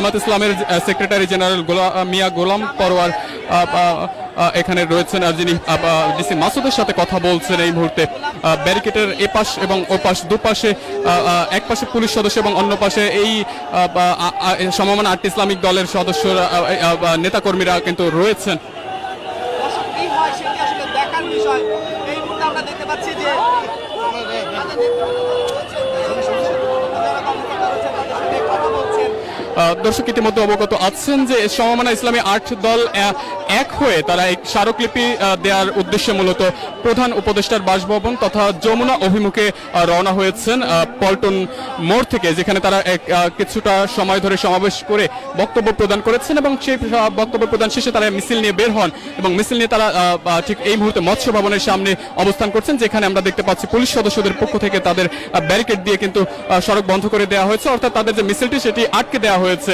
জামাত ইসলামের secretary general মিয়া গোলাম পরোয়ার এখানে রয়েছেন, আর যিনি ডিসি মাসুদের সাথে কথা বলছেন এই মুহূর্তে। ব্যারিকেডের এপাশ এবং ওপাশ দুপাশে, এক পাশে পুলিশ সদস্য এবং অন্য পাশে এই সমমান আট ইসলামিক দলের সদস্যরা, নেতাকর্মীরা কিন্তু রয়েছেন। দর্শক ইতিমধ্যে অবগত আছেন যে সমমানা ইসলামী 8 দল এক হয়ে তারা এই স্মারকলিপি দেওয়ার উদ্দেশ্যে মূলত প্রধান উপদেষ্টার বাসভবন তথা যমুনা অভিমুখে রওনা হয়েছেন পল্টন মোড় থেকে, যেখানে তারা কিছুটা সময় ধরে সমাবেশ করে বক্তব্য প্রদান করেছেন এবং সেই বক্তব্য প্রদান শেষে তারা মিছিল নিয়ে বের হন এবং মিছিল নিয়ে তারা ঠিক এই মুহূর্তে মৎস্য ভবনের সামনে অবস্থান করছেন, যেখানে আমরা দেখতে পাচ্ছি পুলিশ সদস্যদের পক্ষ থেকে তাদের ব্যারিকেড দিয়ে কিন্তু সড়ক বন্ধ করে দেওয়া হয়েছে, অর্থাৎ তাদের যে মিছিলটি সেটি আটকে দেওয়া হয়েছে।